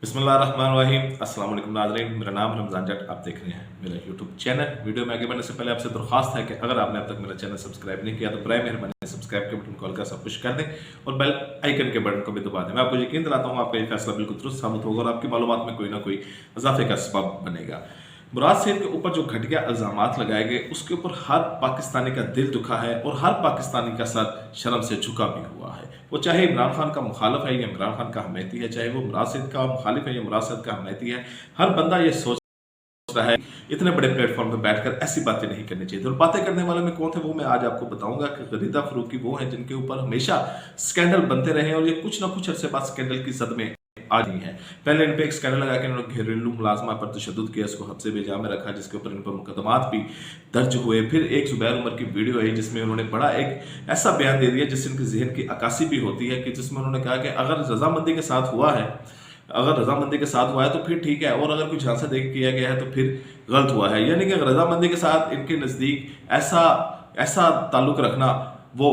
बिस्मिल्लाहिर्रहमानिर्रहीम। अस्सलाम वालेकुम नाज़रीन, मेरा नाम रमज़ान जट, आप देख रहे हैं मेरा यूट्यूब चैनल। वीडियो में आगे बढ़ने से पहले आपसे दरख्वास्त है कि अगर आपने अब तक मेरा चैनल सब्सक्राइब नहीं किया तो बराए मेहरबानी सब्सक्राइब के बटन को हल्का सा पुश कर दें और बेल आइकन के बटन को भी दबा दें। मैं आपको यकीन दिलाता हूँ आपका ये फैसला बिल्कुल दुरुस्त साबित होगा और आपकी मालूमात में कोई ना कोई इजाफे का सबब बनेगा। मुराद सईद के ऊपर जो घटिया इल्जामात लगाए गए उसके ऊपर हर पाकिस्तानी का दिल दुखा है और हर पाकिस्तानी का सर शर्म से झुका भी हुआ है। वो चाहे इमरान खान का मुखालिफ है या इमरान खान का हमैती है, चाहे वो मुराद सईद का मुखालिफ है या मुराद सईद का हमैती है, हर बंदा ये सोच रहा है इतने बड़े प्लेटफॉर्म पर बैठकर ऐसी बातें नहीं करनी चाहिए। और बातें करने वाले में कौन थे वो मैं आज आपको बताऊंगा कि गरीदा फरूकी वो हैं जिनके ऊपर हमेशा स्कैंडल बनते रहे और ये कुछ ना कुछ अरसे बाद स्कैंडल की जद में आ गई है। पहले इन पे एक स्कैंडल लगा के इन्होंने घरेलू मुलाजमा पर तशद्दुद किया, इसको हफ्ते बेजा में रखा, जिसके ऊपर इन पर मुकदमात भी दर्ज हुए। फिर एक जुबैर उमर की वीडियो आई जिसमें उन्होंने बड़ा एक ऐसा बयान दे दिया जिससे इनके जहन की अक्कासी भी होती है कि जिसमें उन्होंने कहा कि अगर रजामंदी के साथ हुआ है, अगर रजामंदी के साथ हुआ है तो फिर ठीक है, और अगर कुछ झांसा दे किया गया है तो फिर गलत हुआ है। यानी कि रजामंदी के साथ इनके नज़दीक ऐसा ऐसा ताल्लुक रखना वो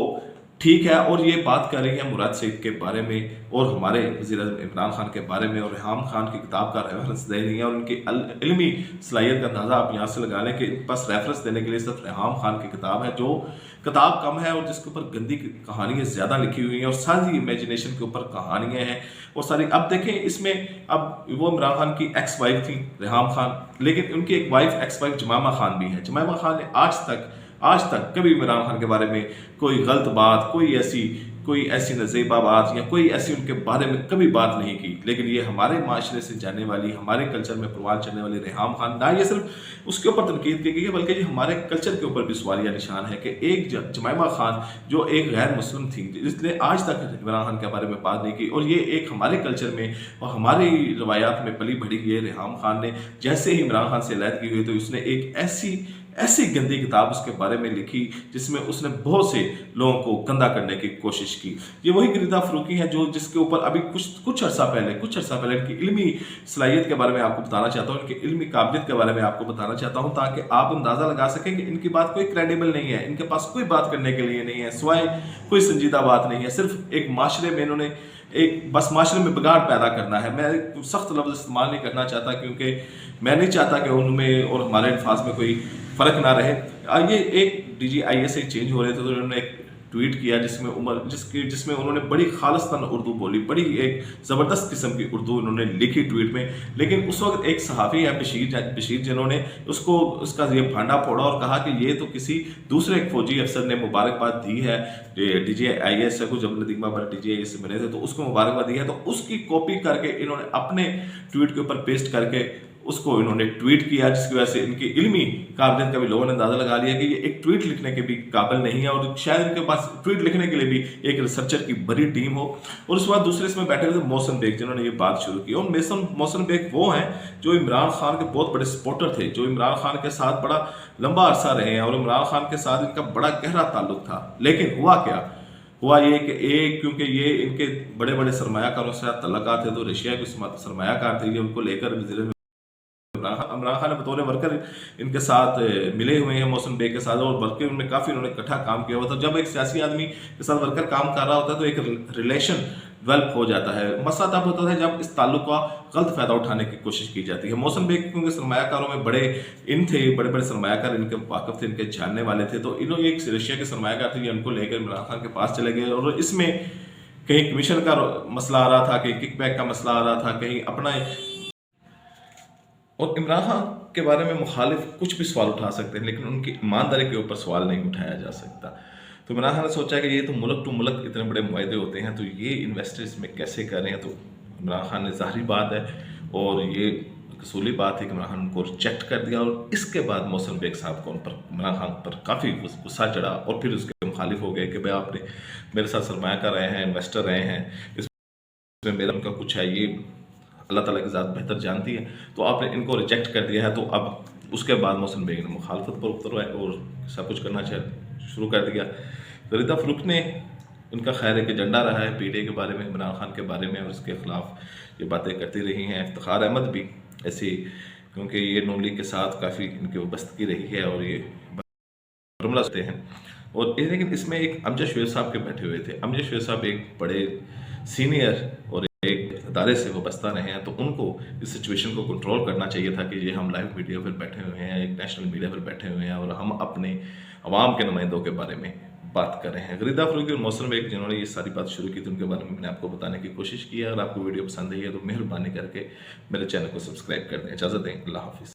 ठीक है। और ये बात कर रही है मुराद सईद के बारे में और हमारे वज़ीर आज़म इमरान खान के बारे में और रेहाम खान की किताब का रेफरेंस दे रही है और उनकी इल्मी सलाहियत का अंदाज़ा आप यहाँ से लगा लें कि इनके पास रेफरेंस देने के लिए सिर्फ रेहाम खान की किताब है, जो किताब कम है और जिसके ऊपर गंदी कहानियाँ ज़्यादा लिखी हुई हैं और सारी इमेजिनेशन के ऊपर कहानियाँ हैं और सारी। अब देखें इसमें, अब वो इमरान खान की एक्स वाइफ थी रेहाम खान, लेकिन उनकी एक वाइफ एक्स वाइफ जमामा खान भी है। जमामा खान ने आज तक कभी इमरान खान के बारे में कोई गलत बात, कोई ऐसी नज़ीबा बात या कोई ऐसी उनके बारे में कभी बात नहीं की। लेकिन ये हमारे माशरे से जाने वाली, हमारे कल्चर में परवान चलने वाली रेहाम खान, ना ये सिर्फ उसके ऊपर तनकीद की गई है बल्कि ये हमारे कल्चर के ऊपर भी सवालिया निशान है कि एक जमाइमा खान जो एक गैर मुस्लिम थी जिसने आज तक इमरान खान के बारे में बात नहीं की, और ये एक हमारे कल्चर में और हमारी रवायात में पली बढ़ी ये रेहाम खान ने जैसे ही इमरान खान से अलहदगी हुई तो उसने एक ऐसी गंदी किताब उसके बारे में लिखी जिसमें उसने बहुत से लोगों को गंदा करने की कोशिश की। ये वही गरीदा फरूकी है जो जिसके ऊपर अभी कुछ अर्सा पहले इनकी इल्मी सलाहियत के बारे में आपको बताना चाहता हूँ, इनकी इल्मी काबिलियत के बारे में आपको बताना चाहता हूँ ताकि आप अंदाजा लगा सकें कि इनकी बात कोई क्रेडिबल नहीं है, इनके पास कोई बात करने के लिए नहीं है, सिवाय कोई संजीदा बात नहीं है। सिर्फ एक माशरे में इन्होंने बस माशरे में बिगाड़ पैदा करना है। मैं सख्त लफ्ज़ इस्तेमाल नहीं करना चाहता क्योंकि मैं नहीं चाहता कि उनमें और हमारे अल्फाज में कोई फ़र्क ना रहे। ये एक DGIA से चेंज हो रहे थे तो उन्होंने एक ट्वीट किया जिसमें उन्होंने बड़ी खालिस्तान उर्दू बोली, बड़ी एक ज़बरदस्त किस्म की उर्दू उन्होंने लिखी ट्वीट में। लेकिन उस वक्त एक सहाफ़ी है बशीर जिन्होंने उसका ये भांडा फोड़ा और कहा कि ये तो किसी दूसरे फौजी अफसर ने मुबारकबाद दी है DGIA को, जब नदीम बाबर DGIA से बने थे तो उसको मुबारकबाद दी है, तो उसकी कॉपी करके इन्होंने अपने ट्वीट के ऊपर पेस्ट करके उसको इन्होंने ट्वीट किया, जिसकी वजह से इनकी इल्मी काबिलियत का भी लोगों ने अंदाजा लगा लिया कि ये एक ट्वीट लिखने के भी काबिल नहीं है और शायद इनके पास ट्वीट लिखने के लिए भी एक रिसर्चर की बड़ी टीम हो। और उसके बाद दूसरे इसमें बैठे थे मोहसिन बेग जिन्होंने ये बात शुरू की। और मोहसिन बेग वो हैं जो इमरान खान के बहुत बड़े सपोर्टर थे, जो इमरान खान के साथ बड़ा लंबा अरसा रहे हैं और इमरान खान के साथ इनका बड़ा गहरा ताल्लुक था। लेकिन हुआ ये कि क्योंकि ये इनके बड़े बड़े सरमायाकारों से तल्लुकात थे, तो रशिया के सरमायाकार थे, ये उनको लेकर इमरान खान बतौर वर्कर इनके साथ मिले हुए हैं मोहसिन बेग के साथ, और बल्कि उनमें काफ़ी उन्होंने इकट्ठा काम किया हुआ था। जब एक सियासी आदमी के साथ वर्कर काम कर रहा होता है तो एक रिलेशन डेवलप हो जाता है। मसला तब होता है जब इस ताल्लुक का गलत फ़ायदा उठाने की कोशिश की जाती है। मोहसिन बेग क्योंकि सरमायाकारों में बड़े सरमायाकार इनके वाकफ थे, इनके जानने वाले थे, तो इन्होंने एक रशिया के सरमायाकार थे, उनको लेकर इमरान खान के पास चले गए। और इसमें कहीं कमीशन का मसला आ रहा था, कहीं किकबैक का मसला आ रहा था, कहीं अपना, और इमरान खान के बारे में मुखालिफ कुछ भी सवाल उठा सकते हैं लेकिन उनकी ईमानदारी के ऊपर सवाल नहीं उठाया जा सकता। तो इमरान खान ने सोचा कि ये तो मुल्क टू मुल्क इतने बड़े मुआहदे होते हैं तो ये इन्वेस्टर इसमें कैसे कर रहे हैं। तो इमरान खान ने, ज़ाहिर बात है और ये कसूली बात है कि इमरान खान को रिजेक्ट कर दिया। और इसके बाद मोहसिन बेग साहब को इमरान खान पर काफ़ी गुस्सा चढ़ा और फिर उसके मुखालिफ हो गए कि भाई आपने मेरे साथ सरमाया कर रहे हैं, इन्वेस्टर रहे हैं, इसमें मेरा उनका कुछ है, ये अल्लाह ताला की ज़ात बेहतर जानती है, तो आपने इनको रिजेक्ट कर दिया है। तो अब उसके बाद मोहसिन बेग ने मुखालफत पर उतरवाए और सब कुछ करना शुरू कर दिया। गरीदा फरूक ने उनका खैर एक एजेंडा रहा है PTA के बारे में, इमरान खान के बारे में, और इसके ख़िलाफ़ ये बातें करती रही हैं। इफ्तिखार अहमद भी ऐसी, क्योंकि ये नून लीग के साथ काफ़ी इनकी वाबस्तगी रही है और ये बरमला होते हैं। और लेकिन इसमें एक अमजद शेर साहब के बैठे हुए थे। अमजद शेर साहब एक बड़े सीनियर और एक इदारे से वो बचता रहे हैं, तो उनको इस सिचुएशन को कंट्रोल करना चाहिए था कि ये हम लाइव मीडिया पर बैठे हुए हैं, एक नेशनल मीडिया पर बैठे हुए हैं और हम अपने अवाम के नुमाइंदों के बारे में बात कर रहे हैं। गरीदा फरूकी और मौसम बेग जिन्होंने ये सारी बात शुरू की थी, उनके बारे में मैंने आपको बताने की कोशिश की है। अगर आपको वीडियो पसंद आई है तो मेहरबानी करके मेरे चैनल को सब्सक्राइब कर दें। इजाज़त दें, अल्लाह हाफिज़।